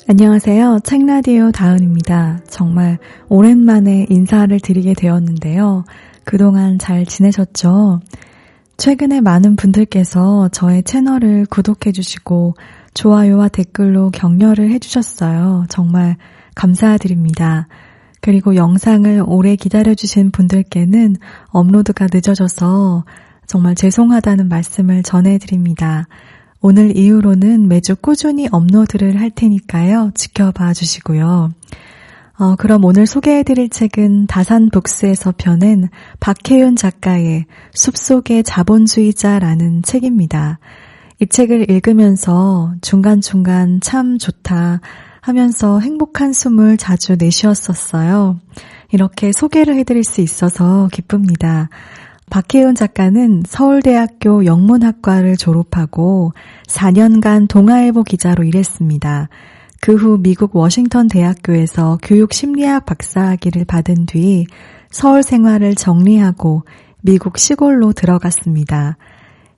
안녕하세요. 책라디오 다은입니다. 정말 오랜만에 인사를 드리게 되었는데요. 그동안 잘 지내셨죠? 최근에 많은 분들께서 저의 채널을 구독해주시고 좋아요와 댓글로 격려를 해주셨어요. 정말 감사드립니다. 그리고 영상을 오래 기다려주신 분들께는 업로드가 늦어져서 정말 죄송하다는 말씀을 전해드립니다. 오늘 이후로는 매주 꾸준히 업로드를 할 테니까요. 지켜봐 주시고요. 그럼 오늘 소개해드릴 책은 다산북스에서 펴낸 박혜윤 작가의 숲속의 자본주의자라는 책입니다. 이 책을 읽으면서 중간중간 참 좋다 하면서 행복한 숨을 자주 내쉬었었어요. 이렇게 소개를 해드릴 수 있어서 기쁩니다. 박혜윤 작가는 서울대학교 영문학과를 졸업하고 4년간 동아일보 기자로 일했습니다. 그 후 미국 워싱턴 대학교에서 교육심리학 박사학위를 받은 뒤 서울 생활을 정리하고 미국 시골로 들어갔습니다.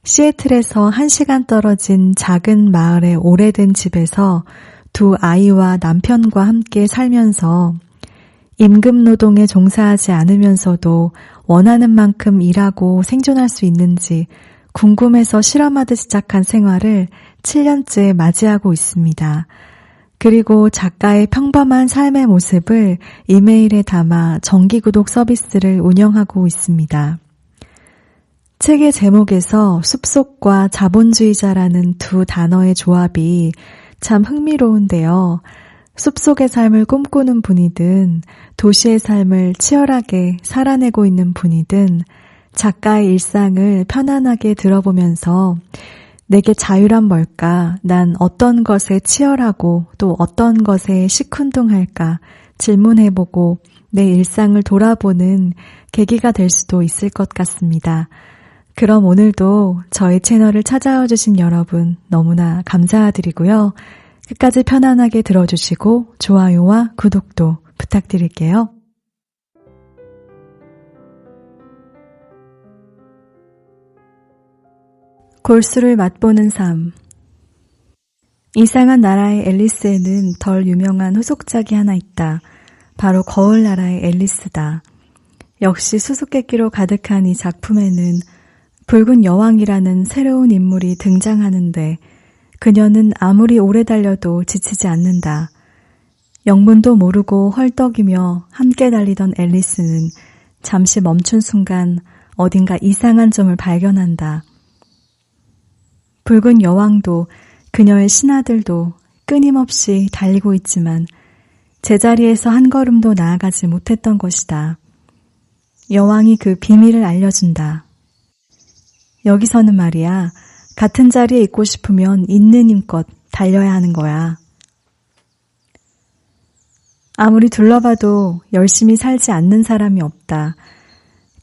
시애틀에서 1시간 떨어진 작은 마을의 오래된 집에서 두 아이와 남편과 함께 살면서 임금 노동에 종사하지 않으면서도 원하는 만큼 일하고 생존할 수 있는지 궁금해서 실험하듯 시작한 생활을 7년째 맞이하고 있습니다. 그리고 작가의 평범한 삶의 모습을 이메일에 담아 정기구독 서비스를 운영하고 있습니다. 책의 제목에서 숲속과 자본주의자라는 두 단어의 조합이 참 흥미로운데요. 숲속의 삶을 꿈꾸는 분이든 도시의 삶을 치열하게 살아내고 있는 분이든 작가의 일상을 편안하게 들어보면서 내게 자유란 뭘까? 난 어떤 것에 치열하고 또 어떤 것에 시큰둥할까? 질문해보고 내 일상을 돌아보는 계기가 될 수도 있을 것 같습니다. 그럼 오늘도 저희 채널을 찾아와 주신 여러분 너무나 감사드리고요. 끝까지 편안하게 들어주시고 좋아요와 구독도 부탁드릴게요. 골수를 맛보는 삶. 이상한 나라의 앨리스에는 덜 유명한 후속작이 하나 있다. 바로 거울 나라의 앨리스다. 역시 수수께끼로 가득한 이 작품에는 붉은 여왕이라는 새로운 인물이 등장하는데 그녀는 아무리 오래 달려도 지치지 않는다. 영문도 모르고 헐떡이며 함께 달리던 앨리스는 잠시 멈춘 순간 어딘가 이상한 점을 발견한다. 붉은 여왕도 그녀의 신하들도 끊임없이 달리고 있지만 제자리에서 한 걸음도 나아가지 못했던 것이다. 여왕이 그 비밀을 알려준다. 여기서는 말이야. 같은 자리에 있고 싶으면 있는 힘껏 달려야 하는 거야. 아무리 둘러봐도 열심히 살지 않는 사람이 없다.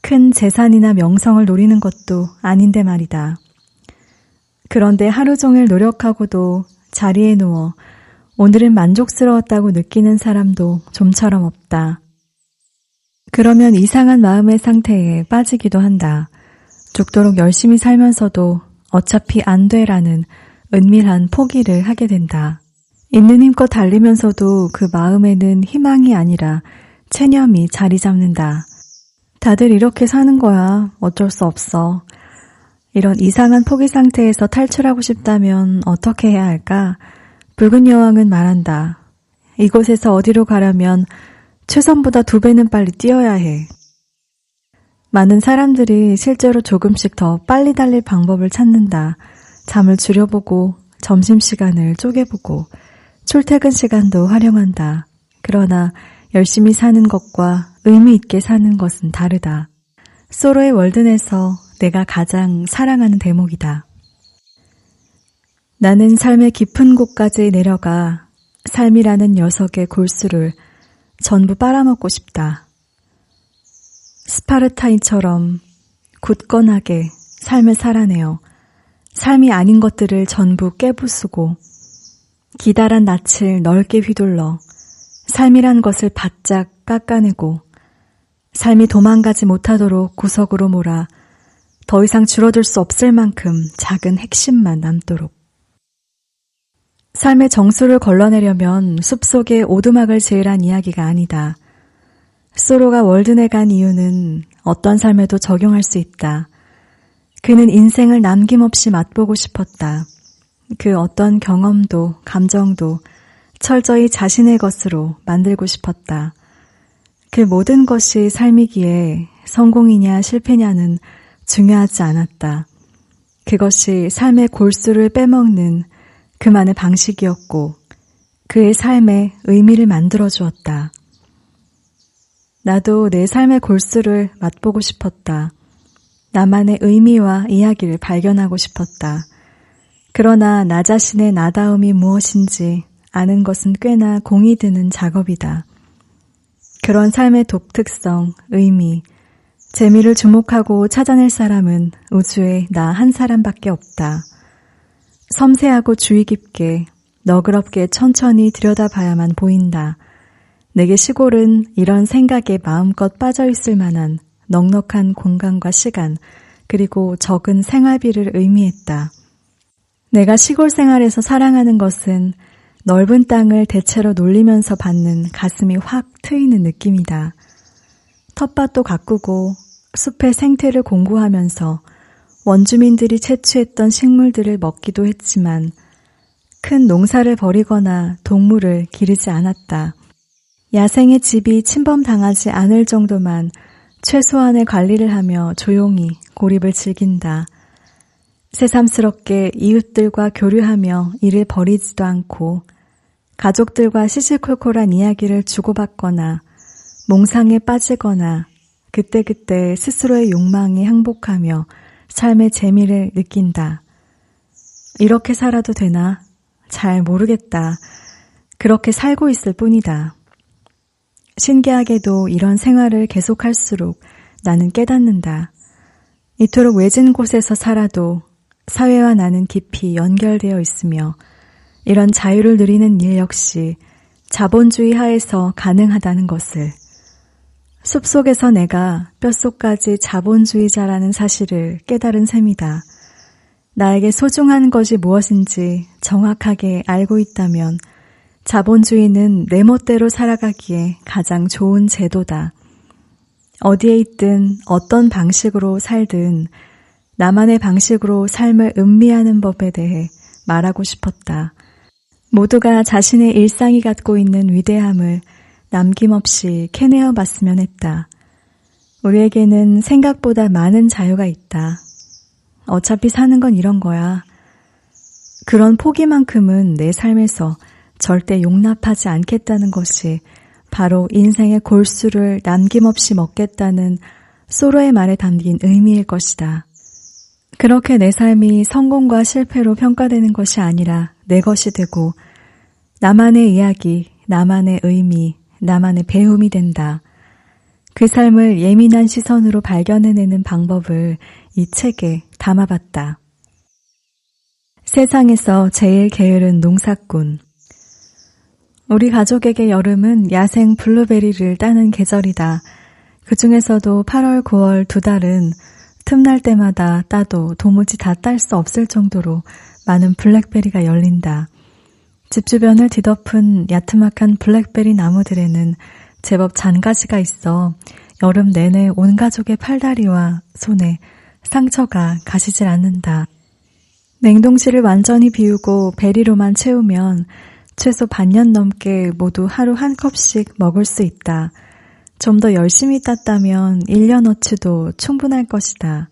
큰 재산이나 명성을 노리는 것도 아닌데 말이다. 그런데 하루 종일 노력하고도 자리에 누워 오늘은 만족스러웠다고 느끼는 사람도 좀처럼 없다. 그러면 이상한 마음의 상태에 빠지기도 한다. 죽도록 열심히 살면서도 어차피 안 돼라는 은밀한 포기를 하게 된다. 있는 힘껏 달리면서도 그 마음에는 희망이 아니라 체념이 자리 잡는다. 다들 이렇게 사는 거야. 어쩔 수 없어. 이런 이상한 포기 상태에서 탈출하고 싶다면 어떻게 해야 할까? 붉은 여왕은 말한다. 이곳에서 어디로 가려면 최선보다 2배는 빨리 뛰어야 해. 많은 사람들이 실제로 조금씩 더 빨리 달릴 방법을 찾는다. 잠을 줄여보고 점심시간을 쪼개보고 출퇴근 시간도 활용한다. 그러나 열심히 사는 것과 의미 있게 사는 것은 다르다. 소로의 월든에서 내가 가장 사랑하는 대목이다. 나는 삶의 깊은 곳까지 내려가 삶이라는 녀석의 골수를 전부 빨아먹고 싶다. 스파르타인처럼 굳건하게 삶을 살아내어 삶이 아닌 것들을 전부 깨부수고 기다란 낯을 넓게 휘둘러 삶이란 것을 바짝 깎아내고 삶이 도망가지 못하도록 구석으로 몰아 더 이상 줄어들 수 없을 만큼 작은 핵심만 남도록. 삶의 정수를 걸러내려면 숲속에 오두막을 지으란 이야기가 아니다. 소로가 월든에 간 이유는 어떤 삶에도 적용할 수 있다. 그는 인생을 남김없이 맛보고 싶었다. 그 어떤 경험도 감정도 철저히 자신의 것으로 만들고 싶었다. 그 모든 것이 삶이기에 성공이냐 실패냐는 중요하지 않았다. 그것이 삶의 골수를 빼먹는 그만의 방식이었고 그의 삶에 의미를 만들어 주었다. 나도 내 삶의 골수를 맛보고 싶었다. 나만의 의미와 이야기를 발견하고 싶었다. 그러나 나 자신의 나다움이 무엇인지 아는 것은 꽤나 공이 드는 작업이다. 그런 삶의 독특성, 의미, 재미를 주목하고 찾아낼 사람은 우주에 나 한 사람밖에 없다. 섬세하고 주의 깊게, 너그럽게 천천히 들여다봐야만 보인다. 내게 시골은 이런 생각에 마음껏 빠져있을 만한 넉넉한 공간과 시간, 그리고 적은 생활비를 의미했다. 내가 시골 생활에서 사랑하는 것은 넓은 땅을 대체로 놀리면서 받는 가슴이 확 트이는 느낌이다. 텃밭도 가꾸고 숲의 생태를 공부하면서 원주민들이 채취했던 식물들을 먹기도 했지만 큰 농사를 벌이거나 동물을 기르지 않았다. 야생의 집이 침범당하지 않을 정도만 최소한의 관리를 하며 조용히 고립을 즐긴다. 새삼스럽게 이웃들과 교류하며 일을 벌이지도 않고 가족들과 시시콜콜한 이야기를 주고받거나 몽상에 빠지거나 그때그때 스스로의 욕망에 항복하며 삶의 재미를 느낀다. 이렇게 살아도 되나? 잘 모르겠다. 그렇게 살고 있을 뿐이다. 신기하게도 이런 생활을 계속할수록 나는 깨닫는다. 이토록 외진 곳에서 살아도 사회와 나는 깊이 연결되어 있으며 이런 자유를 누리는 일 역시 자본주의 하에서 가능하다는 것을. 숲속에서 내가 뼛속까지 자본주의자라는 사실을 깨달은 셈이다. 나에게 소중한 것이 무엇인지 정확하게 알고 있다면 자본주의는 내 멋대로 살아가기에 가장 좋은 제도다. 어디에 있든 어떤 방식으로 살든 나만의 방식으로 삶을 음미하는 법에 대해 말하고 싶었다. 모두가 자신의 일상이 갖고 있는 위대함을 남김없이 캐내어 봤으면 했다. 우리에게는 생각보다 많은 자유가 있다. 어차피 사는 건 이런 거야. 그런 포기만큼은 내 삶에서 절대 용납하지 않겠다는 것이 바로 인생의 골수를 남김없이 먹겠다는 소로의 말에 담긴 의미일 것이다. 그렇게 내 삶이 성공과 실패로 평가되는 것이 아니라 내 것이 되고 나만의 이야기, 나만의 의미, 나만의 배움이 된다. 그 삶을 예민한 시선으로 발견해내는 방법을 이 책에 담아봤다. 세상에서 제일 게으른 농사꾼. 우리 가족에게 여름은 야생 블루베리를 따는 계절이다. 그 중에서도 8월, 9월 두 달은 틈날 때마다 따도 도무지 다 딸 수 없을 정도로 많은 블랙베리가 열린다. 집 주변을 뒤덮은 야트막한 블랙베리 나무들에는 제법 잔가지가 있어 여름 내내 온 가족의 팔다리와 손에 상처가 가시질 않는다. 냉동실을 완전히 비우고 베리로만 채우면 최소 반년 넘게 모두 하루 한 컵씩 먹을 수 있다. 좀 더 열심히 땄다면 1년어치도 충분할 것이다.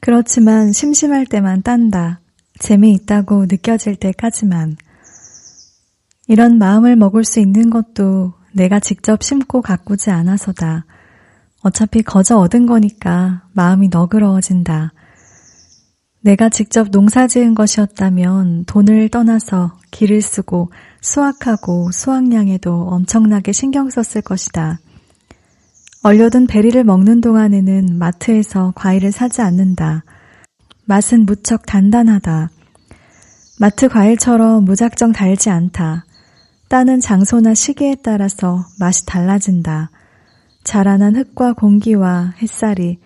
그렇지만 심심할 때만 딴다. 재미있다고 느껴질 때까지만. 이런 마음을 먹을 수 있는 것도 내가 직접 심고 가꾸지 않아서다. 어차피 거저 얻은 거니까 마음이 너그러워진다. 내가 직접 농사 지은 것이었다면 돈을 떠나서 길을 쓰고 수확하고 수확량에도 엄청나게 신경 썼을 것이다. 얼려둔 베리를 먹는 동안에는 마트에서 과일을 사지 않는다. 맛은 무척 단단하다. 마트 과일처럼 무작정 달지 않다. 따는 장소나 시기에 따라서 맛이 달라진다. 자라난 흙과 공기와 햇살이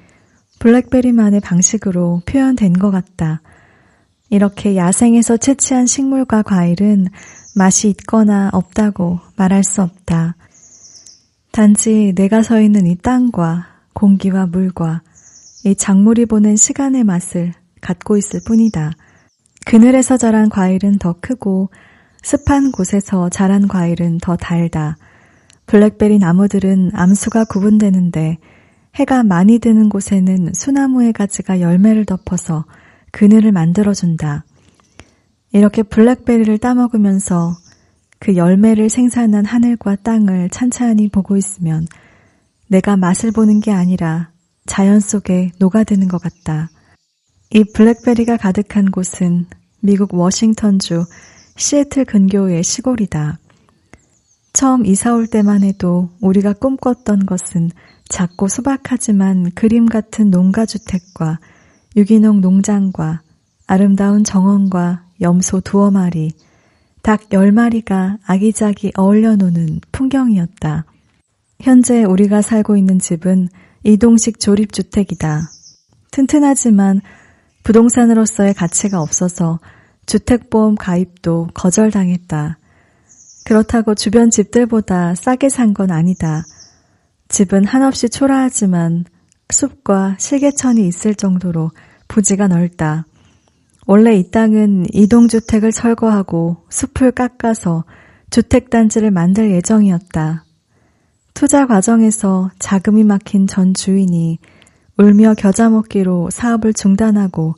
블랙베리만의 방식으로 표현된 것 같다. 이렇게 야생에서 채취한 식물과 과일은 맛이 있거나 없다고 말할 수 없다. 단지 내가 서 있는 이 땅과 공기와 물과 이 작물이 보낸 시간의 맛을 갖고 있을 뿐이다. 그늘에서 자란 과일은 더 크고 습한 곳에서 자란 과일은 더 달다. 블랙베리 나무들은 암수가 구분되는데 해가 많이 드는 곳에는 소나무의 가지가 열매를 덮어서 그늘을 만들어준다. 이렇게 블랙베리를 따먹으면서 그 열매를 생산한 하늘과 땅을 찬찬히 보고 있으면 내가 맛을 보는 게 아니라 자연 속에 녹아드는 것 같다. 이 블랙베리가 가득한 곳은 미국 워싱턴주 시애틀 근교의 시골이다. 처음 이사 올 때만 해도 우리가 꿈꿨던 것은 작고 소박하지만 그림 같은 농가주택과 유기농 농장과 아름다운 정원과 염소 2마리, 닭 10마리가 아기자기 어울려 노는 풍경이었다. 현재 우리가 살고 있는 집은 이동식 조립주택이다. 튼튼하지만 부동산으로서의 가치가 없어서 주택보험 가입도 거절당했다. 그렇다고 주변 집들보다 싸게 산 건 아니다. 집은 한없이 초라하지만 숲과 실개천이 있을 정도로 부지가 넓다. 원래 이 땅은 이동주택을 철거하고 숲을 깎아서 주택단지를 만들 예정이었다. 투자 과정에서 자금이 막힌 전 주인이 울며 겨자 먹기로 사업을 중단하고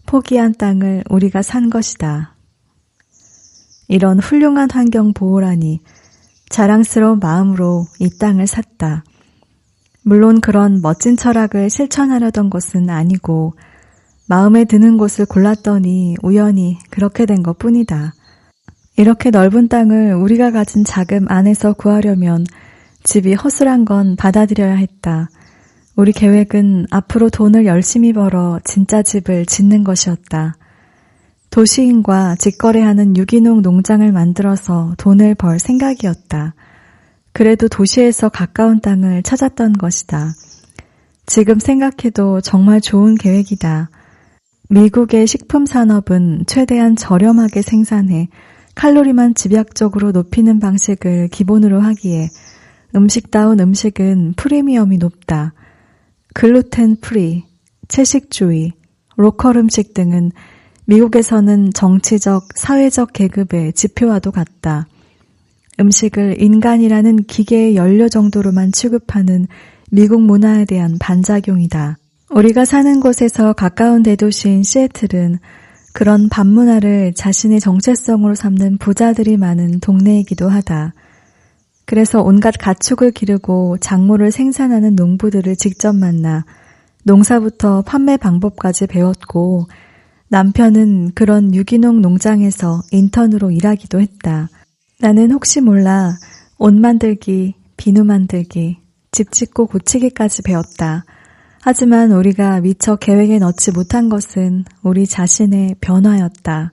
포기한 땅을 우리가 산 것이다. 이런 훌륭한 환경 보호라니 자랑스러운 마음으로 이 땅을 샀다. 물론 그런 멋진 철학을 실천하려던 것은 아니고 마음에 드는 곳을 골랐더니 우연히 그렇게 된 것뿐이다. 이렇게 넓은 땅을 우리가 가진 자금 안에서 구하려면 집이 허술한 건 받아들여야 했다. 우리 계획은 앞으로 돈을 열심히 벌어 진짜 집을 짓는 것이었다. 도시인과 직거래하는 유기농 농장을 만들어서 돈을 벌 생각이었다. 그래도 도시에서 가까운 땅을 찾았던 것이다. 지금 생각해도 정말 좋은 계획이다. 미국의 식품 산업은 최대한 저렴하게 생산해 칼로리만 집약적으로 높이는 방식을 기본으로 하기에 음식다운 음식은 프리미엄이 높다. 글루텐 프리, 채식주의, 로컬 음식 등은 미국에서는 정치적, 사회적 계급의 지표와도 같다. 음식을 인간이라는 기계의 연료 정도로만 취급하는 미국 문화에 대한 반작용이다. 우리가 사는 곳에서 가까운 대도시인 시애틀은 그런 반문화를 자신의 정체성으로 삼는 부자들이 많은 동네이기도 하다. 그래서 온갖 가축을 기르고 작물을 생산하는 농부들을 직접 만나 농사부터 판매 방법까지 배웠고 남편은 그런 유기농 농장에서 인턴으로 일하기도 했다. 나는 혹시 몰라 옷 만들기, 비누 만들기, 집 짓고 고치기까지 배웠다. 하지만 우리가 미처 계획에 넣지 못한 것은 우리 자신의 변화였다.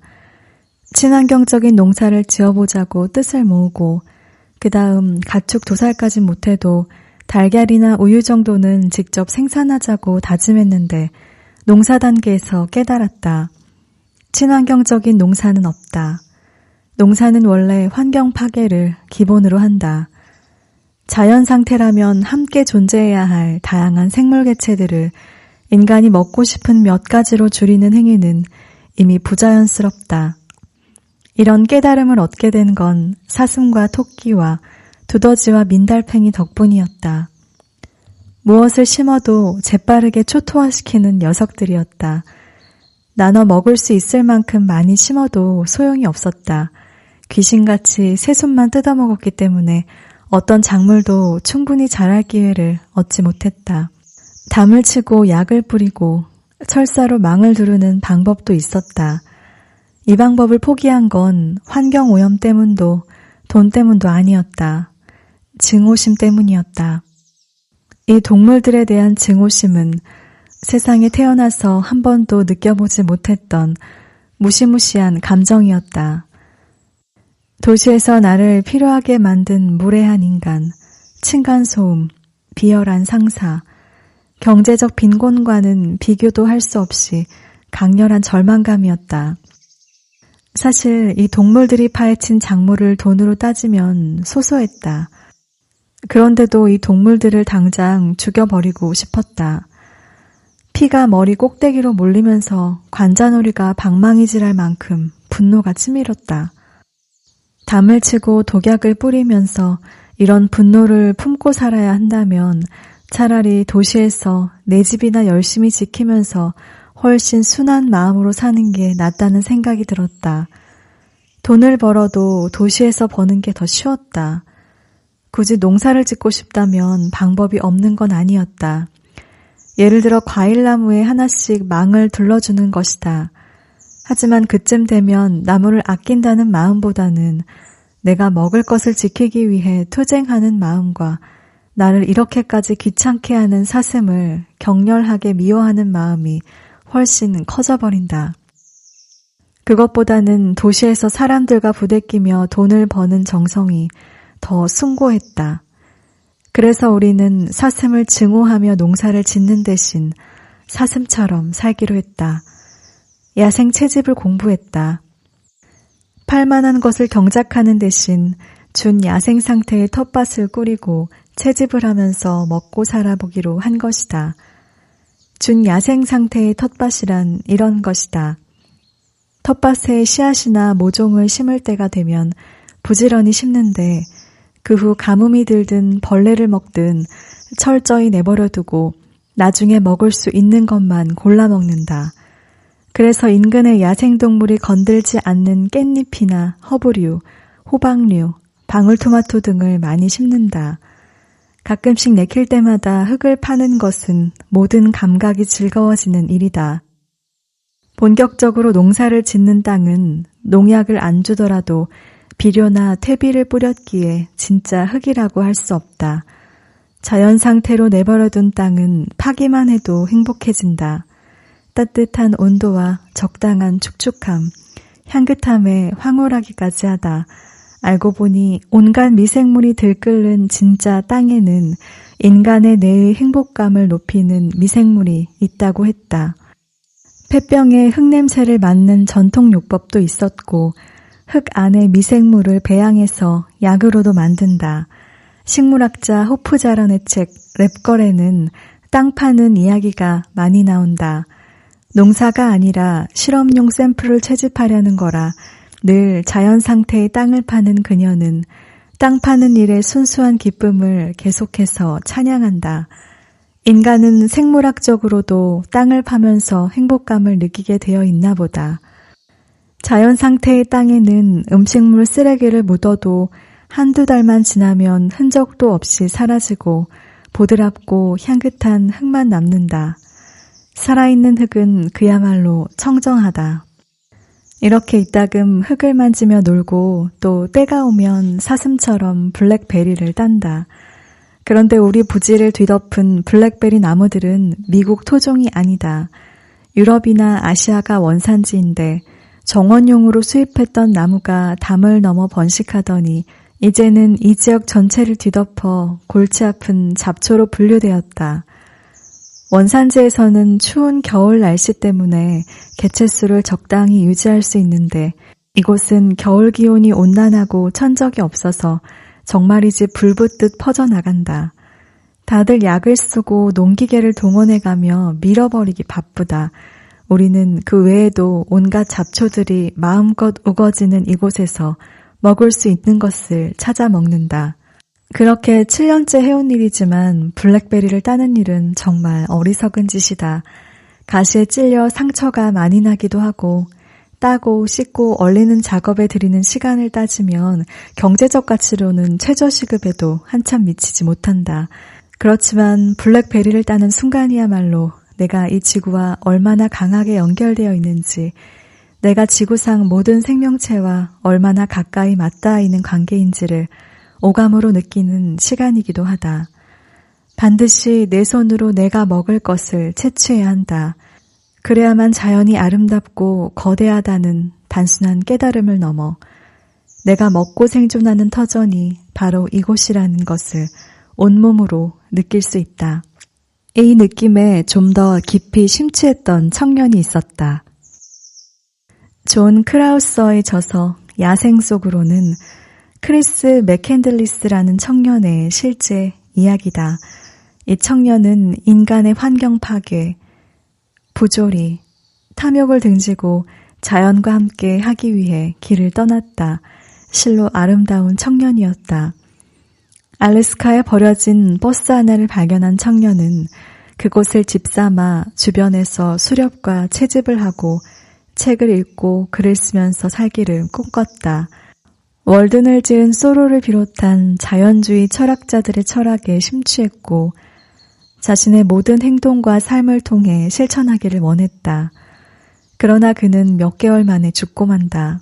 친환경적인 농사를 지어보자고 뜻을 모으고 그 다음 가축 도살까진 못해도 달걀이나 우유 정도는 직접 생산하자고 다짐했는데 농사 단계에서 깨달았다. 친환경적인 농사는 없다. 농사는 원래 환경 파괴를 기본으로 한다. 자연 상태라면 함께 존재해야 할 다양한 생물 개체들을 인간이 먹고 싶은 몇 가지로 줄이는 행위는 이미 부자연스럽다. 이런 깨달음을 얻게 된 건 사슴과 토끼와 두더지와 민달팽이 덕분이었다. 무엇을 심어도 재빠르게 초토화시키는 녀석들이었다. 나눠 먹을 수 있을 만큼 많이 심어도 소용이 없었다. 귀신같이 새순만 뜯어먹었기 때문에 어떤 작물도 충분히 자랄 기회를 얻지 못했다. 담을 치고 약을 뿌리고 철사로 망을 두르는 방법도 있었다. 이 방법을 포기한 건 환경오염 때문도 돈 때문도 아니었다. 증오심 때문이었다. 이 동물들에 대한 증오심은 세상에 태어나서 한 번도 느껴보지 못했던 무시무시한 감정이었다. 도시에서 나를 필요하게 만든 무례한 인간, 층간소음, 비열한 상사, 경제적 빈곤과는 비교도 할 수 없이 강렬한 절망감이었다. 사실 이 동물들이 파헤친 작물을 돈으로 따지면 소소했다. 그런데도 이 동물들을 당장 죽여버리고 싶었다. 피가 머리 꼭대기로 몰리면서 관자놀이가 방망이질할 만큼 분노가 치밀었다. 담을 치고 독약을 뿌리면서 이런 분노를 품고 살아야 한다면 차라리 도시에서 내 집이나 열심히 지키면서 훨씬 순한 마음으로 사는 게 낫다는 생각이 들었다. 돈을 벌어도 도시에서 버는 게 더 쉬웠다. 굳이 농사를 짓고 싶다면 방법이 없는 건 아니었다. 예를 들어 과일나무에 하나씩 망을 둘러주는 것이다. 하지만 그쯤 되면 나무를 아낀다는 마음보다는 내가 먹을 것을 지키기 위해 투쟁하는 마음과 나를 이렇게까지 귀찮게 하는 사슴을 격렬하게 미워하는 마음이 훨씬 커져버린다. 그것보다는 도시에서 사람들과 부대끼며 돈을 버는 정성이 더 숭고했다. 그래서 우리는 사슴을 증오하며 농사를 짓는 대신 사슴처럼 살기로 했다. 야생 채집을 공부했다. 팔만한 것을 경작하는 대신 준 야생 상태의 텃밭을 꾸리고 채집을 하면서 먹고 살아보기로 한 것이다. 준 야생 상태의 텃밭이란 이런 것이다. 텃밭에 씨앗이나 모종을 심을 때가 되면 부지런히 심는데 그 후 가뭄이 들든 벌레를 먹든 철저히 내버려두고 나중에 먹을 수 있는 것만 골라 먹는다. 그래서 인근의 야생동물이 건들지 않는 깻잎이나 허브류, 호박류, 방울토마토 등을 많이 심는다. 가끔씩 내킬 때마다 흙을 파는 것은 모든 감각이 즐거워지는 일이다. 본격적으로 농사를 짓는 땅은 농약을 안 주더라도 비료나 퇴비를 뿌렸기에 진짜 흙이라고 할 수 없다. 자연 상태로 내버려둔 땅은 파기만 해도 행복해진다. 따뜻한 온도와 적당한 축축함, 향긋함에 황홀하기까지 하다. 알고 보니 온갖 미생물이 들끓는 진짜 땅에는 인간의 뇌의 행복감을 높이는 미생물이 있다고 했다. 폐병에 흙냄새를 맡는 전통요법도 있었고 흙 안에 미생물을 배양해서 약으로도 만든다. 식물학자 호프자런의 책 랩걸에는 땅 파는 이야기가 많이 나온다. 농사가 아니라 실험용 샘플을 채집하려는 거라 늘 자연 상태의 땅을 파는 그녀는 땅 파는 일의 순수한 기쁨을 계속해서 찬양한다. 인간은 생물학적으로도 땅을 파면서 행복감을 느끼게 되어 있나 보다. 자연 상태의 땅에는 음식물 쓰레기를 묻어도 한두 달만 지나면 흔적도 없이 사라지고 보드랍고 향긋한 흙만 남는다. 살아있는 흙은 그야말로 청정하다. 이렇게 이따금 흙을 만지며 놀고 또 때가 오면 사슴처럼 블랙베리를 딴다. 그런데 우리 부지를 뒤덮은 블랙베리 나무들은 미국 토종이 아니다. 유럽이나 아시아가 원산지인데 정원용으로 수입했던 나무가 담을 넘어 번식하더니 이제는 이 지역 전체를 뒤덮어 골치 아픈 잡초로 분류되었다. 원산지에서는 추운 겨울 날씨 때문에 개체수를 적당히 유지할 수 있는데 이곳은 겨울 기온이 온난하고 천적이 없어서 정말이지 불붙듯 퍼져나간다. 다들 약을 쓰고 농기계를 동원해가며 밀어버리기 바쁘다. 우리는 그 외에도 온갖 잡초들이 마음껏 우거지는 이곳에서 먹을 수 있는 것을 찾아 먹는다. 그렇게 7년째 해온 일이지만 블랙베리를 따는 일은 정말 어리석은 짓이다. 가시에 찔려 상처가 많이 나기도 하고 따고 씻고 얼리는 작업에 들이는 시간을 따지면 경제적 가치로는 최저시급에도 한참 미치지 못한다. 그렇지만 블랙베리를 따는 순간이야말로 내가 이 지구와 얼마나 강하게 연결되어 있는지, 내가 지구상 모든 생명체와 얼마나 가까이 맞닿아 있는 관계인지를 오감으로 느끼는 시간이기도 하다. 반드시 내 손으로 내가 먹을 것을 채취해야 한다. 그래야만 자연이 아름답고 거대하다는 단순한 깨달음을 넘어 내가 먹고 생존하는 터전이 바로 이곳이라는 것을 온몸으로 느낄 수 있다. 이 느낌에 좀 더 깊이 심취했던 청년이 있었다. 존 크라우서의 저서 야생 속으로는 크리스 맥캔들리스라는 청년의 실제 이야기다. 이 청년은 인간의 환경 파괴, 부조리, 탐욕을 등지고 자연과 함께 하기 위해 길을 떠났다. 실로 아름다운 청년이었다. 알래스카에 버려진 버스 하나를 발견한 청년은 그곳을 집삼아 주변에서 수렵과 채집을 하고 책을 읽고 글을 쓰면서 살기를 꿈꿨다. 월든을 지은 소로를 비롯한 자연주의 철학자들의 철학에 심취했고 자신의 모든 행동과 삶을 통해 실천하기를 원했다. 그러나 그는 몇 개월 만에 죽고 만다.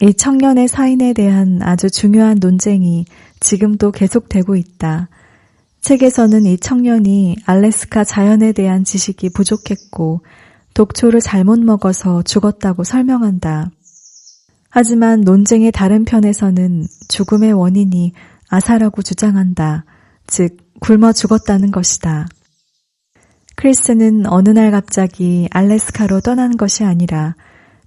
이 청년의 사인에 대한 아주 중요한 논쟁이 지금도 계속되고 있다. 책에서는 이 청년이 알래스카 자연에 대한 지식이 부족했고 독초를 잘못 먹어서 죽었다고 설명한다. 하지만 논쟁의 다른 편에서는 죽음의 원인이 아사라고 주장한다. 즉, 굶어 죽었다는 것이다. 크리스는 어느 날 갑자기 알래스카로 떠난 것이 아니라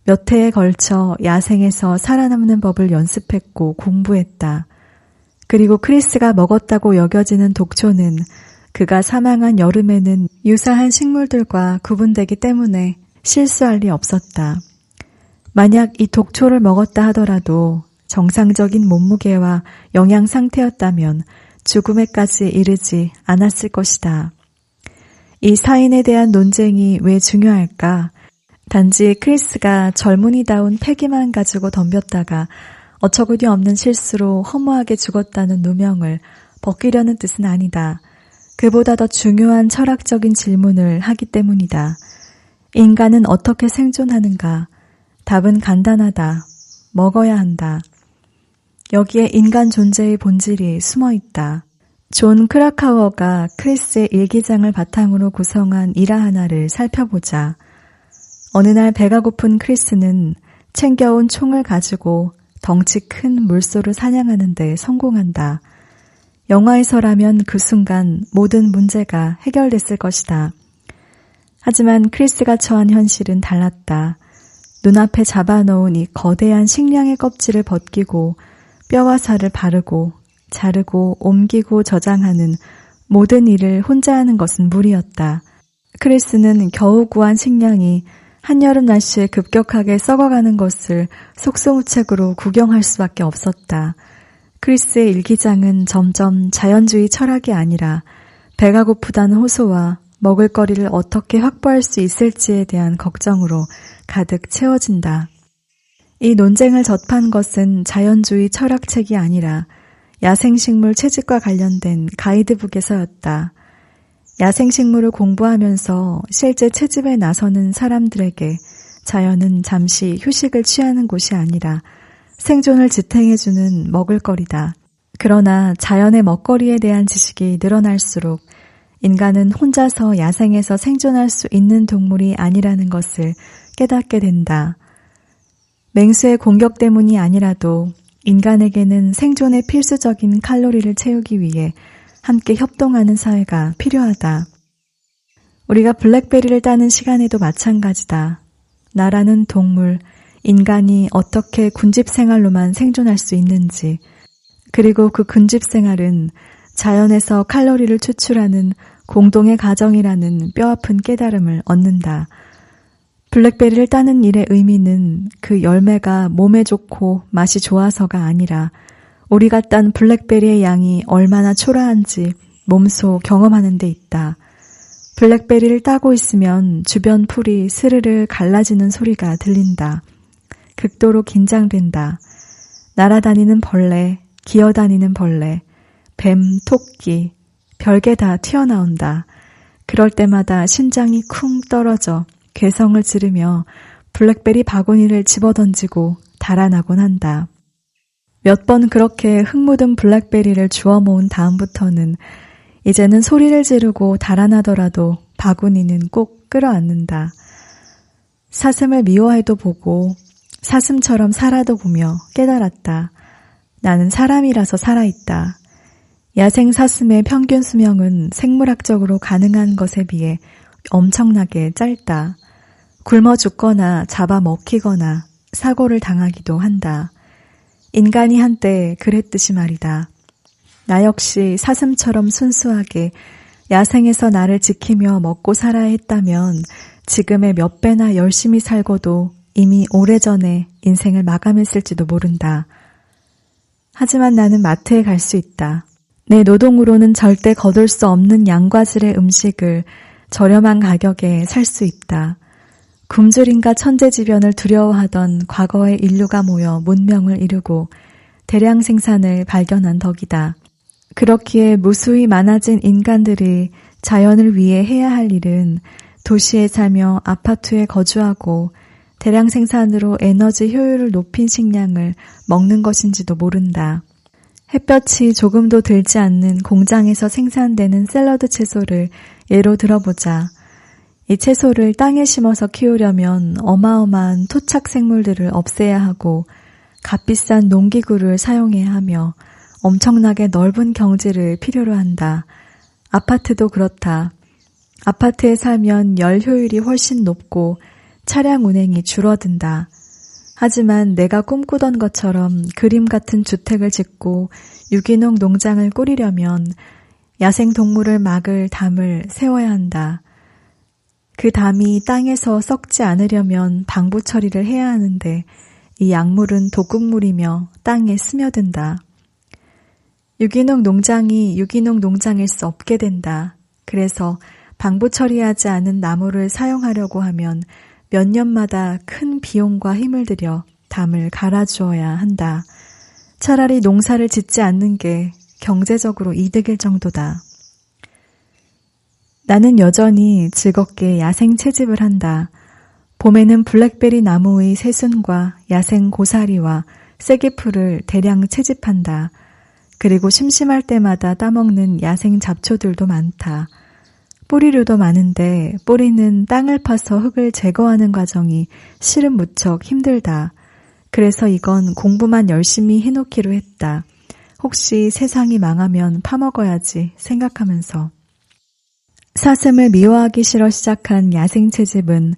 몇 해에 걸쳐 야생에서 살아남는 법을 연습했고 공부했다. 그리고 크리스가 먹었다고 여겨지는 독초는 그가 사망한 여름에는 유사한 식물들과 구분되기 때문에 실수할 리 없었다. 만약 이 독초를 먹었다 하더라도 정상적인 몸무게와 영양 상태였다면 죽음에까지 이르지 않았을 것이다. 이 사인에 대한 논쟁이 왜 중요할까? 단지 크리스가 젊은이다운 패기만 가지고 덤볐다가 어처구니 없는 실수로 허무하게 죽었다는 누명을 벗기려는 뜻은 아니다. 그보다 더 중요한 철학적인 질문을 하기 때문이다. 인간은 어떻게 생존하는가? 답은 간단하다. 먹어야 한다. 여기에 인간 존재의 본질이 숨어 있다. 존 크라카워가 크리스의 일기장을 바탕으로 구성한 일화 하나를 살펴보자. 어느 날 배가 고픈 크리스는 챙겨온 총을 가지고 덩치 큰 물소를 사냥하는 데 성공한다. 영화에서라면 그 순간 모든 문제가 해결됐을 것이다. 하지만 크리스가 처한 현실은 달랐다. 눈앞에 잡아놓은 이 거대한 식량의 껍질을 벗기고 뼈와 살을 바르고 자르고 옮기고 저장하는 모든 일을 혼자 하는 것은 무리였다. 크리스는 겨우 구한 식량이 한여름 날씨에 급격하게 썩어가는 것을 속수무책으로 구경할 수밖에 없었다. 크리스의 일기장은 점점 자연주의 철학이 아니라 배가 고프다는 호소와 먹을거리를 어떻게 확보할 수 있을지에 대한 걱정으로 가득 채워진다. 이 논쟁을 접한 것은 자연주의 철학책이 아니라 야생식물 채집과 관련된 가이드북에서였다. 야생식물을 공부하면서 실제 채집에 나서는 사람들에게 자연은 잠시 휴식을 취하는 곳이 아니라 생존을 지탱해주는 먹을거리다. 그러나 자연의 먹거리에 대한 지식이 늘어날수록 인간은 혼자서 야생에서 생존할 수 있는 동물이 아니라는 것을 깨닫게 된다. 맹수의 공격 때문이 아니라도 인간에게는 생존에 필수적인 칼로리를 채우기 위해 함께 협동하는 사회가 필요하다. 우리가 블랙베리를 따는 시간에도 마찬가지다. 나라는 동물, 인간이 어떻게 군집생활로만 생존할 수 있는지, 그리고 그 군집생활은 자연에서 칼로리를 추출하는 공동의 가정이라는 뼈아픈 깨달음을 얻는다. 블랙베리를 따는 일의 의미는 그 열매가 몸에 좋고 맛이 좋아서가 아니라 우리가 딴 블랙베리의 양이 얼마나 초라한지 몸소 경험하는 데 있다. 블랙베리를 따고 있으면 주변 풀이 스르르 갈라지는 소리가 들린다. 극도로 긴장된다. 날아다니는 벌레, 기어다니는 벌레, 뱀, 토끼, 별게 다 튀어나온다. 그럴 때마다 심장이 쿵 떨어져 괴성을 지르며 블랙베리 바구니를 집어던지고 달아나곤 한다. 몇 번 그렇게 흙 묻은 블랙베리를 주워 모은 다음부터는 이제는 소리를 지르고 달아나더라도 바구니는 꼭 끌어안는다. 사슴을 미워해도 보고 사슴처럼 살아도 보며 깨달았다. 나는 사람이라서 살아있다. 야생 사슴의 평균 수명은 생물학적으로 가능한 것에 비해 엄청나게 짧다. 굶어 죽거나 잡아 먹히거나 사고를 당하기도 한다. 인간이 한때 그랬듯이 말이다. 나 역시 사슴처럼 순수하게 야생에서 나를 지키며 먹고 살아야 했다면 지금의 몇 배나 열심히 살고도 이미 오래전에 인생을 마감했을지도 모른다. 하지만 나는 마트에 갈 수 있다. 내 노동으로는 절대 거둘 수 없는 양과 질의 음식을 저렴한 가격에 살 수 있다. 굶주림과 천재지변을 두려워하던 과거의 인류가 모여 문명을 이루고 대량 생산을 발견한 덕이다. 그렇기에 무수히 많아진 인간들이 자연을 위해 해야 할 일은 도시에 살며 아파트에 거주하고 대량 생산으로 에너지 효율을 높인 식량을 먹는 것인지도 모른다. 햇볕이 조금도 들지 않는 공장에서 생산되는 샐러드 채소를 예로 들어보자. 이 채소를 땅에 심어서 키우려면 어마어마한 토착 생물들을 없애야 하고 값비싼 농기구를 사용해야 하며 엄청나게 넓은 경지를 필요로 한다. 아파트도 그렇다. 아파트에 살면 열 효율이 훨씬 높고 차량 운행이 줄어든다. 하지만 내가 꿈꾸던 것처럼 그림 같은 주택을 짓고 유기농 농장을 꾸리려면 야생동물을 막을 담을 세워야 한다. 그 담이 땅에서 썩지 않으려면 방부 처리를 해야 하는데 이 약물은 독극물이며 땅에 스며든다. 유기농 농장이 유기농 농장일 수 없게 된다. 그래서 방부 처리하지 않은 나무를 사용하려고 하면 몇 년마다 큰 비용과 힘을 들여 담을 갈아주어야 한다. 차라리 농사를 짓지 않는 게 경제적으로 이득일 정도다. 나는 여전히 즐겁게 야생 채집을 한다. 봄에는 블랙베리 나무의 새순과 야생 고사리와 쐐기풀을 대량 채집한다. 그리고 심심할 때마다 따먹는 야생 잡초들도 많다. 뿌리류도 많은데 뿌리는 땅을 파서 흙을 제거하는 과정이 실은 무척 힘들다. 그래서 이건 공부만 열심히 해놓기로 했다. 혹시 세상이 망하면 파먹어야지 생각하면서. 사슴을 미워하기 싫어 시작한 야생 채집은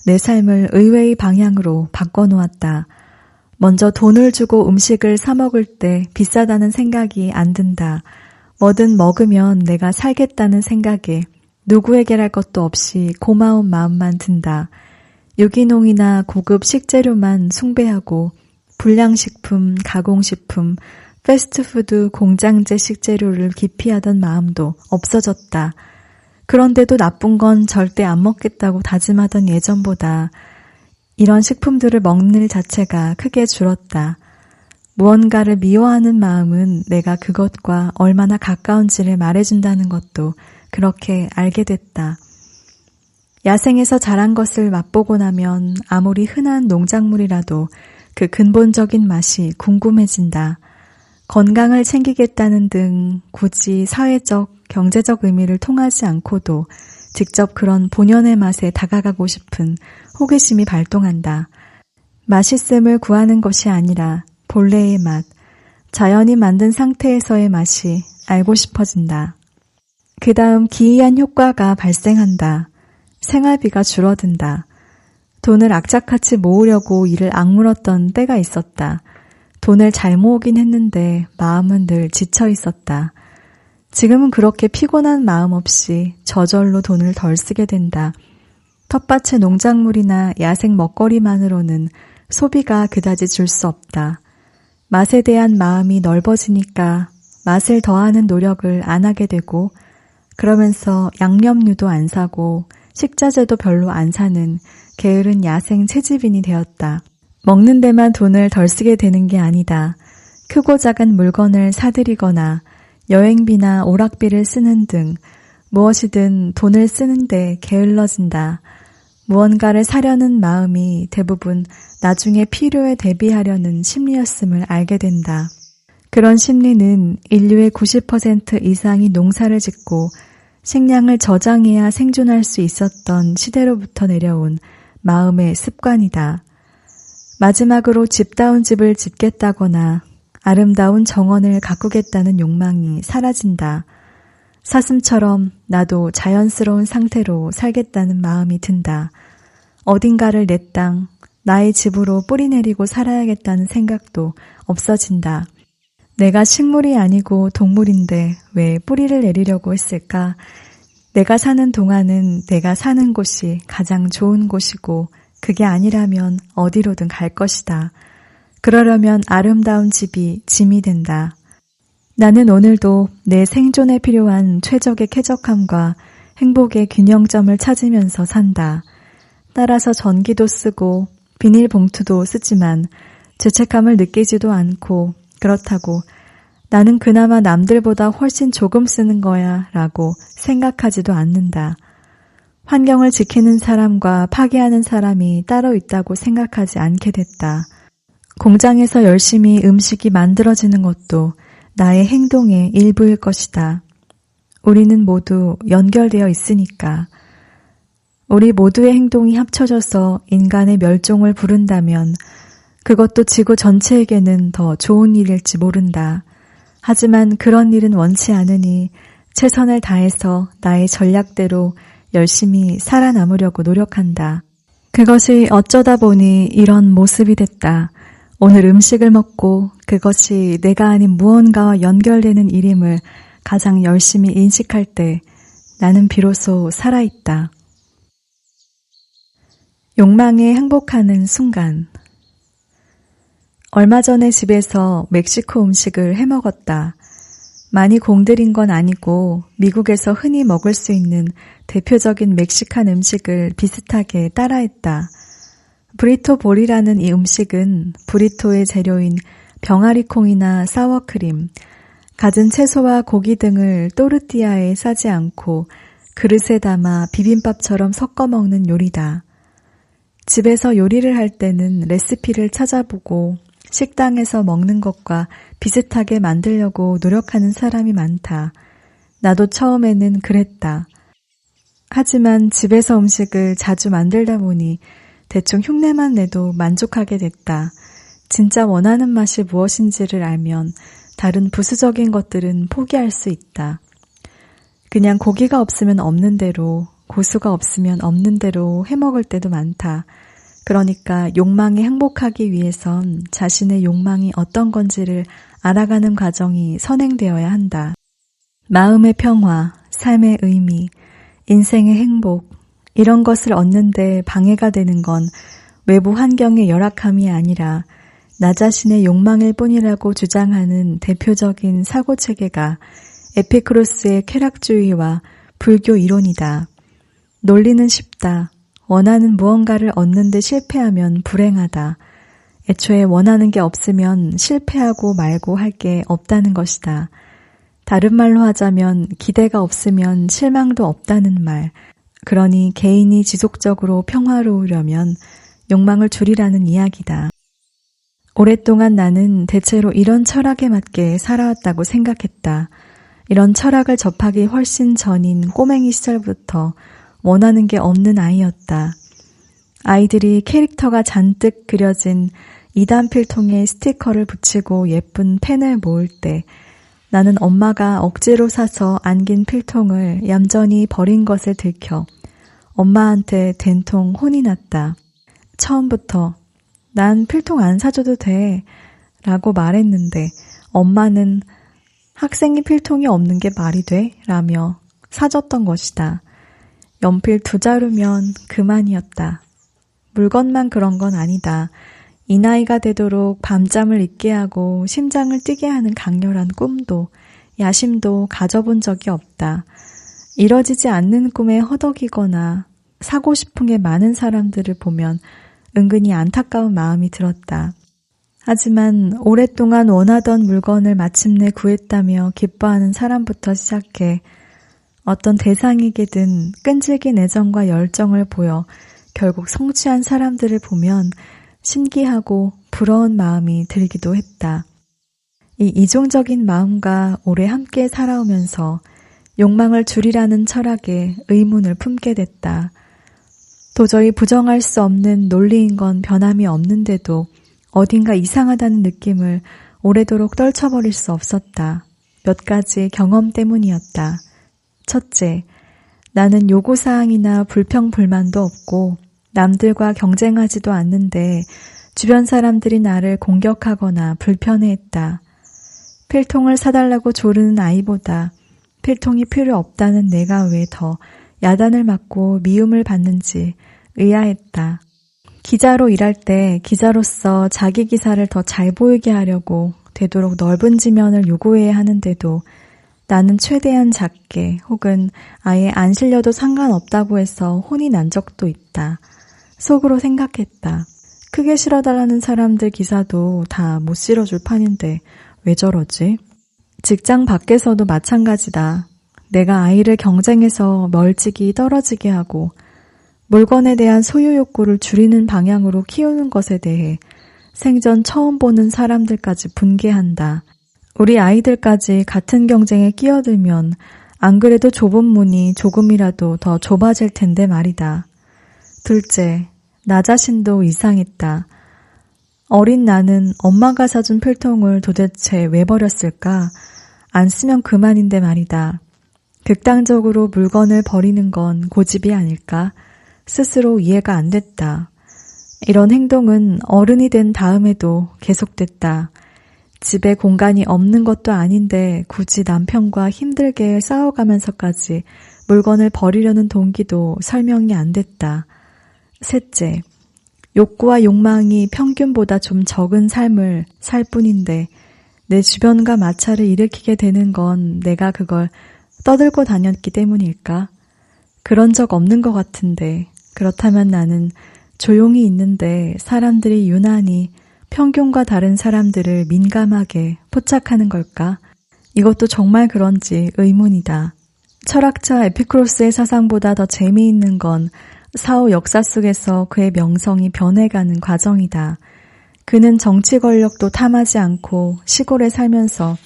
내 삶을 의외의 방향으로 바꿔놓았다. 먼저 돈을 주고 음식을 사 먹을 때 비싸다는 생각이 안 든다. 뭐든 먹으면 내가 살겠다는 생각에 누구에게랄 것도 없이 고마운 마음만 든다. 유기농이나 고급 식재료만 숭배하고 불량식품, 가공식품, 패스트푸드, 공장제 식재료를 기피하던 마음도 없어졌다. 그런데도 나쁜 건 절대 안 먹겠다고 다짐하던 예전보다 이런 식품들을 먹는 일 자체가 크게 줄었다. 무언가를 미워하는 마음은 내가 그것과 얼마나 가까운지를 말해준다는 것도 그렇게 알게 됐다. 야생에서 자란 것을 맛보고 나면 아무리 흔한 농작물이라도 그 근본적인 맛이 궁금해진다. 건강을 챙기겠다는 등 굳이 사회적, 경제적 의미를 통하지 않고도 직접 그런 본연의 맛에 다가가고 싶은 호기심이 발동한다. 맛있음을 구하는 것이 아니라 본래의 맛, 자연이 만든 상태에서의 맛이 알고 싶어진다. 그 다음 기이한 효과가 발생한다. 생활비가 줄어든다. 돈을 악착같이 모으려고 이를 악물었던 때가 있었다. 돈을 잘 모으긴 했는데 마음은 늘 지쳐 있었다. 지금은 그렇게 피곤한 마음 없이 저절로 돈을 덜 쓰게 된다. 텃밭의 농작물이나 야생 먹거리만으로는 소비가 그다지 줄 수 없다. 맛에 대한 마음이 넓어지니까 맛을 더하는 노력을 안 하게 되고 그러면서 양념류도 안 사고 식자재도 별로 안 사는 게으른 야생 채집인이 되었다. 먹는 데만 돈을 덜 쓰게 되는 게 아니다. 크고 작은 물건을 사들이거나 여행비나 오락비를 쓰는 등 무엇이든 돈을 쓰는데 게을러진다. 무언가를 사려는 마음이 대부분 나중에 필요에 대비하려는 심리였음을 알게 된다. 그런 심리는 인류의 90% 이상이 농사를 짓고 식량을 저장해야 생존할 수 있었던 시대로부터 내려온 마음의 습관이다. 마지막으로 집다운 집을 짓겠다거나 아름다운 정원을 가꾸겠다는 욕망이 사라진다. 사슴처럼 나도 자연스러운 상태로 살겠다는 마음이 든다. 어딘가를 내 땅, 나의 집으로 뿌리 내리고 살아야겠다는 생각도 없어진다. 내가 식물이 아니고 동물인데 왜 뿌리를 내리려고 했을까? 내가 사는 동안은 내가 사는 곳이 가장 좋은 곳이고 그게 아니라면 어디로든 갈 것이다. 그러려면 아름다운 집이 짐이 된다. 나는 오늘도 내 생존에 필요한 최적의 쾌적함과 행복의 균형점을 찾으면서 산다. 따라서 전기도 쓰고 비닐봉투도 쓰지만 죄책감을 느끼지도 않고 그렇다고 나는 그나마 남들보다 훨씬 조금 쓰는 거야 라고 생각하지도 않는다. 환경을 지키는 사람과 파괴하는 사람이 따로 있다고 생각하지 않게 됐다. 공장에서 열심히 음식이 만들어지는 것도 나의 행동의 일부일 것이다. 우리는 모두 연결되어 있으니까. 우리 모두의 행동이 합쳐져서 인간의 멸종을 부른다면 그것도 지구 전체에게는 더 좋은 일일지 모른다. 하지만 그런 일은 원치 않으니 최선을 다해서 나의 전략대로 열심히 살아남으려고 노력한다. 그것이 어쩌다 보니 이런 모습이 됐다. 오늘 음식을 먹고 그것이 내가 아닌 무언가와 연결되는 일임을 가장 열심히 인식할 때 나는 비로소 살아있다. 욕망에 행복하는 순간. 얼마 전에 집에서 멕시코 음식을 해먹었다. 많이 공들인 건 아니고 미국에서 흔히 먹을 수 있는 대표적인 멕시칸 음식을 비슷하게 따라했다. 브리토 볼이라는 이 음식은 브리토의 재료인 병아리콩이나 사워크림, 갖은 채소와 고기 등을 또르띠아에 싸지 않고 그릇에 담아 비빔밥처럼 섞어 먹는 요리다. 집에서 요리를 할 때는 레시피를 찾아보고 식당에서 먹는 것과 비슷하게 만들려고 노력하는 사람이 많다. 나도 처음에는 그랬다. 하지만 집에서 음식을 자주 만들다 보니 대충 흉내만 내도 만족하게 됐다. 진짜 원하는 맛이 무엇인지를 알면 다른 부수적인 것들은 포기할 수 있다. 그냥 고기가 없으면 없는 대로, 고수가 없으면 없는 대로 해먹을 때도 많다. 그러니까 욕망에 행복하기 위해선 자신의 욕망이 어떤 건지를 알아가는 과정이 선행되어야 한다. 마음의 평화, 삶의 의미, 인생의 행복, 이런 것을 얻는데 방해가 되는 건 외부 환경의 열악함이 아니라 나 자신의 욕망일 뿐이라고 주장하는 대표적인 사고체계가 에피쿠로스의 쾌락주의와 불교 이론이다. 논리는 쉽다. 원하는 무언가를 얻는데 실패하면 불행하다. 애초에 원하는 게 없으면 실패하고 말고 할 게 없다는 것이다. 다른 말로 하자면 기대가 없으면 실망도 없다는 말. 그러니 개인이 지속적으로 평화로우려면 욕망을 줄이라는 이야기다. 오랫동안 나는 대체로 이런 철학에 맞게 살아왔다고 생각했다. 이런 철학을 접하기 훨씬 전인 꼬맹이 시절부터 원하는 게 없는 아이였다. 아이들이 캐릭터가 잔뜩 그려진 2단 필통에 스티커를 붙이고 예쁜 펜을 모을 때 나는 엄마가 억지로 사서 안긴 필통을 얌전히 버린 것을 들켜 엄마한테 된통 혼이 났다. 처음부터 난 필통 안 사줘도 돼 라고 말했는데 엄마는 학생이 필통이 없는 게 말이 돼? 라며 사줬던 것이다. 연필 2자루면 그만이었다. 물건만 그런 건 아니다. 이 나이가 되도록 밤잠을 잊게 하고 심장을 뛰게 하는 강렬한 꿈도 야심도 가져본 적이 없다. 이뤄지지 않는 꿈에 허덕이거나 사고 싶은 게 많은 사람들을 보면 은근히 안타까운 마음이 들었다. 하지만 오랫동안 원하던 물건을 마침내 구했다며 기뻐하는 사람부터 시작해 어떤 대상에게든 끈질긴 애정과 열정을 보여 결국 성취한 사람들을 보면 신기하고 부러운 마음이 들기도 했다. 이 이중적인 마음과 오래 함께 살아오면서 욕망을 줄이라는 철학에 의문을 품게 됐다. 도저히 부정할 수 없는 논리인 건 변함이 없는데도 어딘가 이상하다는 느낌을 오래도록 떨쳐버릴 수 없었다. 몇 가지 경험 때문이었다. 첫째, 나는 요구사항이나 불평불만도 없고 남들과 경쟁하지도 않는데 주변 사람들이 나를 공격하거나 불편해했다. 필통을 사달라고 조르는 아이보다 필통이 필요 없다는 내가 왜 더 야단을 맞고 미움을 받는지 의아했다. 기자로 일할 때 기자로서 자기 기사를 더 잘 보이게 하려고 되도록 넓은 지면을 요구해야 하는데도 나는 최대한 작게 혹은 아예 안 실려도 상관없다고 해서 혼이 난 적도 있다. 속으로 생각했다. 크게 실어달라는 사람들 기사도 다 못 실어줄 판인데 왜 저러지? 직장 밖에서도 마찬가지다. 내가 아이를 경쟁해서 멀찍이 떨어지게 하고 물건에 대한 소유 욕구를 줄이는 방향으로 키우는 것에 대해 생전 처음 보는 사람들까지 분개한다. 우리 아이들까지 같은 경쟁에 끼어들면 안 그래도 좁은 문이 조금이라도 더 좁아질 텐데 말이다. 둘째, 나 자신도 이상했다. 어린 나는 엄마가 사준 필통을 도대체 왜 버렸을까? 안 쓰면 그만인데 말이다. 극단적으로 물건을 버리는 건 고집이 아닐까? 스스로 이해가 안 됐다. 이런 행동은 어른이 된 다음에도 계속됐다. 집에 공간이 없는 것도 아닌데 굳이 남편과 힘들게 싸워가면서까지 물건을 버리려는 동기도 설명이 안 됐다. 셋째, 욕구와 욕망이 평균보다 좀 적은 삶을 살 뿐인데 내 주변과 마찰을 일으키게 되는 건 내가 그걸 떠들고 다녔기 때문일까? 그런 적 없는 것 같은데 그렇다면 나는 조용히 있는데 사람들이 유난히 평균과 다른 사람들을 민감하게 포착하는 걸까? 이것도 정말 그런지 의문이다. 철학자 에피쿠로스의 사상보다 더 재미있는 건 사후 역사 속에서 그의 명성이 변해가는 과정이다. 그는 정치 권력도 탐하지 않고 시골에 살면서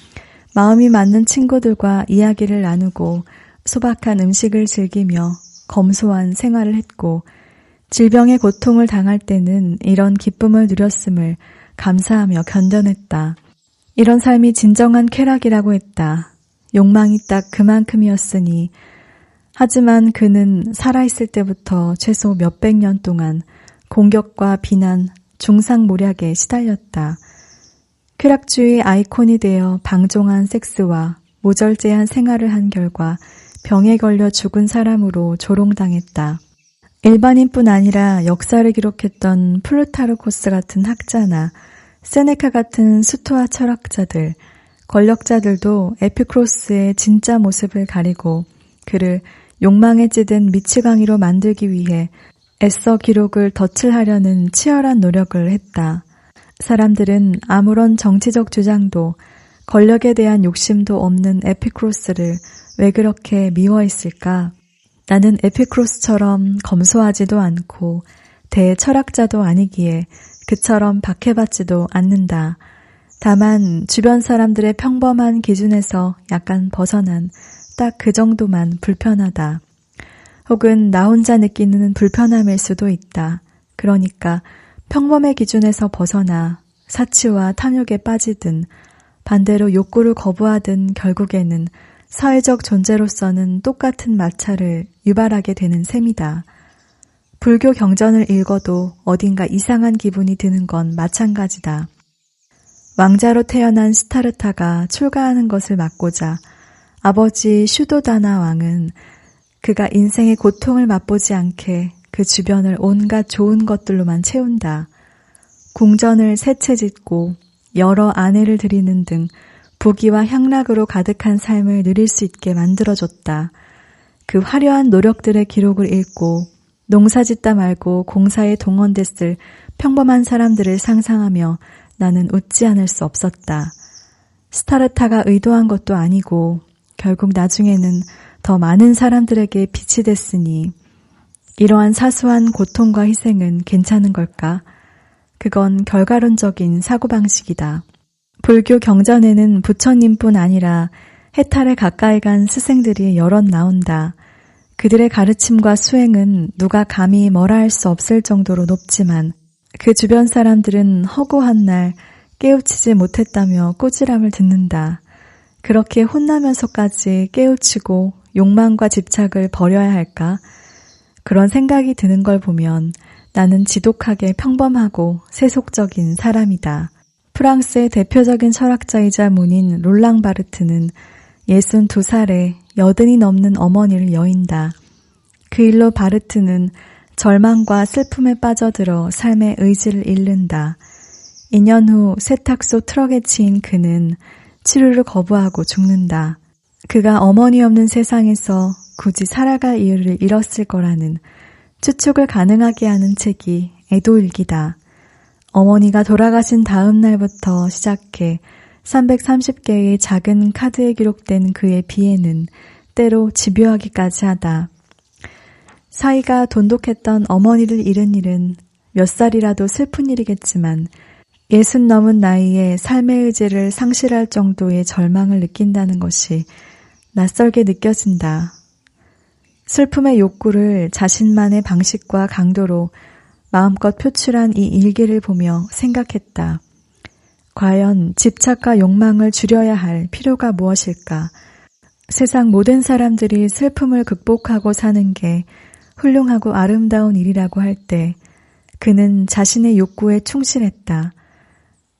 마음이 맞는 친구들과 이야기를 나누고 소박한 음식을 즐기며 검소한 생활을 했고 질병의 고통을 당할 때는 이런 기쁨을 누렸음을 감사하며 견뎌냈다. 이런 삶이 진정한 쾌락이라고 했다. 욕망이 딱 그만큼이었으니 하지만 그는 살아있을 때부터 최소 몇백 년 동안 공격과 비난, 중상모략에 시달렸다. 쾌락주의 아이콘이 되어 방종한 섹스와 모절제한 생활을 한 결과 병에 걸려 죽은 사람으로 조롱당했다. 일반인뿐 아니라 역사를 기록했던 플루타르코스 같은 학자나 세네카 같은 스토아 철학자들, 권력자들도 에피쿠로스의 진짜 모습을 가리고 그를 욕망에 찌든 미치광이로 만들기 위해 애써 기록을 덧칠하려는 치열한 노력을 했다. 사람들은 아무런 정치적 주장도 권력에 대한 욕심도 없는 에피쿠로스를 왜 그렇게 미워했을까? 나는 에피쿠로스처럼 검소하지도 않고 대철학자도 아니기에 그처럼 박해받지도 않는다. 다만 주변 사람들의 평범한 기준에서 약간 벗어난 딱 그 정도만 불편하다. 혹은 나 혼자 느끼는 불편함일 수도 있다. 그러니까 평범의 기준에서 벗어나 사치와 탐욕에 빠지든 반대로 욕구를 거부하든 결국에는 사회적 존재로서는 똑같은 마찰을 유발하게 되는 셈이다. 불교 경전을 읽어도 어딘가 이상한 기분이 드는 건 마찬가지다. 왕자로 태어난 스타르타가 출가하는 것을 막고자 아버지 슈도다나 왕은 그가 인생의 고통을 맛보지 않게 그 주변을 온갖 좋은 것들로만 채운다. 궁전을 세 채 짓고 여러 아내를 들이는 등 부귀와 향락으로 가득한 삶을 누릴 수 있게 만들어줬다. 그 화려한 노력들의 기록을 읽고 농사짓다 말고 공사에 동원됐을 평범한 사람들을 상상하며 나는 웃지 않을 수 없었다. 스타르타가 의도한 것도 아니고 결국 나중에는 더 많은 사람들에게 빛이 됐으니 이러한 사소한 고통과 희생은 괜찮은 걸까? 그건 결과론적인 사고방식이다. 불교 경전에는 부처님뿐 아니라 해탈에 가까이 간 스승들이 여럿 나온다. 그들의 가르침과 수행은 누가 감히 뭐라 할 수 없을 정도로 높지만 그 주변 사람들은 허구한 날 깨우치지 못했다며 꼬지람을 듣는다. 그렇게 혼나면서까지 깨우치고 욕망과 집착을 버려야 할까? 그런 생각이 드는 걸 보면 나는 지독하게 평범하고 세속적인 사람이다. 프랑스의 대표적인 철학자이자 문인 롤랑 바르트는 62살에 여든이 넘는 어머니를 여인다. 그 일로 바르트는 절망과 슬픔에 빠져들어 삶의 의지를 잃는다. 2년 후 세탁소 트럭에 치인 그는 치료를 거부하고 죽는다. 그가 어머니 없는 세상에서 굳이 살아갈 이유를 잃었을 거라는 추측을 가능하게 하는 책이 애도일기다. 어머니가 돌아가신 다음 날부터 시작해 330개의 작은 카드에 기록된 그의 비애는 때로 집요하기까지 하다. 사이가 돈독했던 어머니를 잃은 일은 몇 살이라도 슬픈 일이겠지만 60 넘은 나이에 삶의 의지를 상실할 정도의 절망을 느낀다는 것이 낯설게 느껴진다. 슬픔의 욕구를 자신만의 방식과 강도로 마음껏 표출한 이 일기를 보며 생각했다. 과연 집착과 욕망을 줄여야 할 필요가 무엇일까? 세상 모든 사람들이 슬픔을 극복하고 사는 게 훌륭하고 아름다운 일이라고 할 때 그는 자신의 욕구에 충실했다.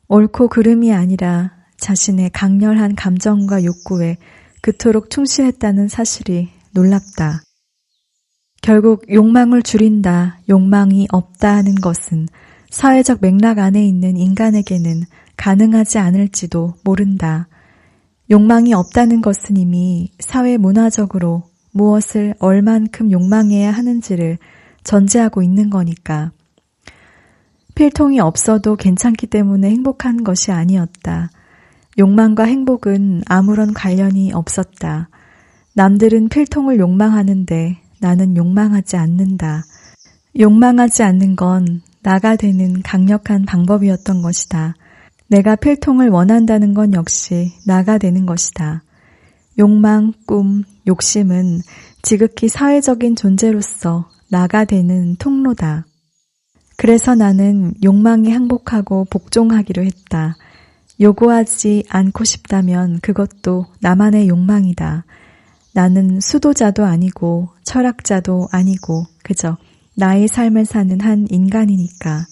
옳고 그름이 아니라 자신의 강렬한 감정과 욕구에 그토록 충실했다는 사실이 놀랍다. 결국 욕망을 줄인다, 욕망이 없다 하는 것은 사회적 맥락 안에 있는 인간에게는 가능하지 않을지도 모른다. 욕망이 없다는 것은 이미 사회 문화적으로 무엇을 얼만큼 욕망해야 하는지를 전제하고 있는 거니까. 필통이 없어도 괜찮기 때문에 행복한 것이 아니었다. 욕망과 행복은 아무런 관련이 없었다. 남들은 필통을 욕망하는데 나는 욕망하지 않는다. 욕망하지 않는 건 나가 되는 강력한 방법이었던 것이다. 내가 필통을 원한다는 건 역시 나가 되는 것이다. 욕망, 꿈, 욕심은 지극히 사회적인 존재로서 나가 되는 통로다. 그래서 나는 욕망에 항복하고 복종하기로 했다. 요구하지 않고 싶다면 그것도 나만의 욕망이다. 나는 수도자도 아니고 철학자도 아니고 그저 나의 삶을 사는 한 인간이니까.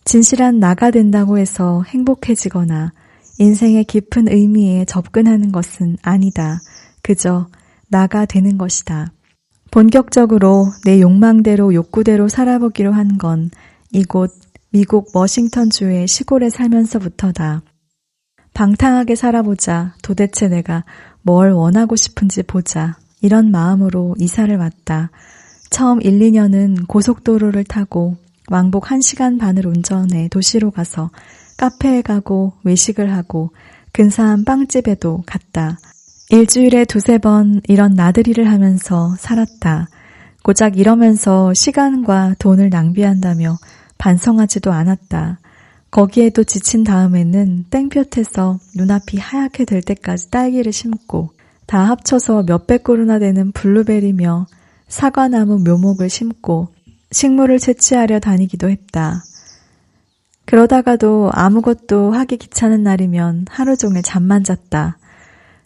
진실한 나가 된다고 해서 행복해지거나 인생의 깊은 의미에 접근하는 것은 아니다. 그저 나가 되는 것이다. 본격적으로 내 욕망대로 욕구대로 살아보기로 한 건 이곳 미국 워싱턴주의 시골에 살면서부터다. 방탕하게 살아보자. 도대체 내가 뭘 원하고 싶은지 보자. 이런 마음으로 이사를 왔다. 처음 1, 2년은 고속도로를 타고 왕복 1시간 반을 운전해 도시로 가서 카페에 가고 외식을 하고 근사한 빵집에도 갔다. 일주일에 2-3번 이런 나들이를 하면서 살았다. 고작 이러면서 시간과 돈을 낭비한다며 반성하지도 않았다. 거기에도 지친 다음에는 땡볕에서 눈앞이 하얗게 될 때까지 딸기를 심고 다 합쳐서 몇백 그루나 되는 블루베리며 사과나무 묘목을 심고 식물을 채취하려 다니기도 했다. 그러다가도 아무것도 하기 귀찮은 날이면 하루 종일 잠만 잤다.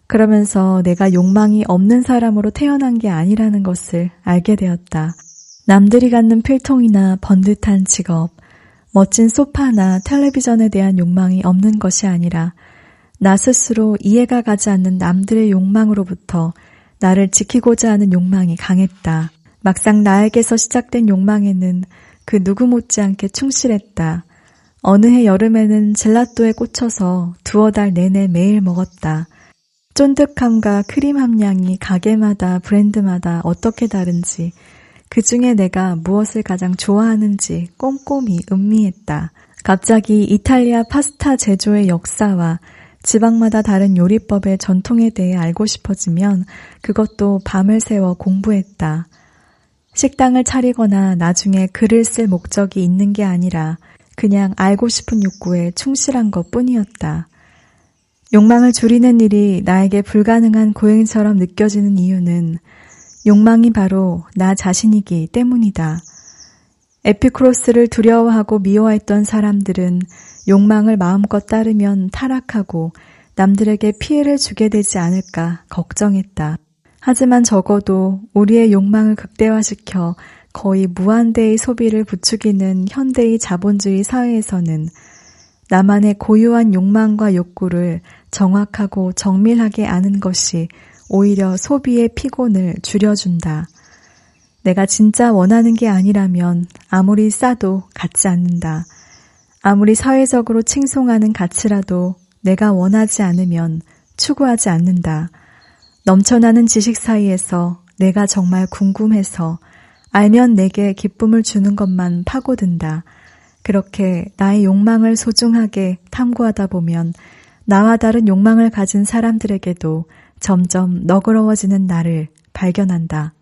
그러면서 내가 욕망이 없는 사람으로 태어난 게 아니라는 것을 알게 되었다. 남들이 갖는 필통이나 번듯한 직업, 멋진 소파나 텔레비전에 대한 욕망이 없는 것이 아니라 나 스스로 이해가 가지 않는 남들의 욕망으로부터 나를 지키고자 하는 욕망이 강했다. 막상 나에게서 시작된 욕망에는 그 누구 못지않게 충실했다. 어느 해 여름에는 젤라또에 꽂혀서 2달 내내 매일 먹었다. 쫀득함과 크림 함량이 가게마다 브랜드마다 어떻게 다른지 그 중에 내가 무엇을 가장 좋아하는지 꼼꼼히 음미했다. 갑자기 이탈리아 파스타 제조의 역사와 지방마다 다른 요리법의 전통에 대해 알고 싶어지면 그것도 밤을 새워 공부했다. 식당을 차리거나 나중에 글을 쓸 목적이 있는 게 아니라 그냥 알고 싶은 욕구에 충실한 것뿐이었다. 욕망을 줄이는 일이 나에게 불가능한 고행처럼 느껴지는 이유는 욕망이 바로 나 자신이기 때문이다. 에피쿠로스를 두려워하고 미워했던 사람들은 욕망을 마음껏 따르면 타락하고 남들에게 피해를 주게 되지 않을까 걱정했다. 하지만 적어도 우리의 욕망을 극대화시켜 거의 무한대의 소비를 부추기는 현대의 자본주의 사회에서는 나만의 고유한 욕망과 욕구를 정확하고 정밀하게 아는 것이 오히려 소비의 피곤을 줄여준다. 내가 진짜 원하는 게 아니라면 아무리 싸도 갖지 않는다. 아무리 사회적으로 칭송하는 가치라도 내가 원하지 않으면 추구하지 않는다. 넘쳐나는 지식 사이에서 내가 정말 궁금해서 알면 내게 기쁨을 주는 것만 파고든다. 그렇게 나의 욕망을 소중하게 탐구하다 보면 나와 다른 욕망을 가진 사람들에게도 점점 너그러워지는 나를 발견한다.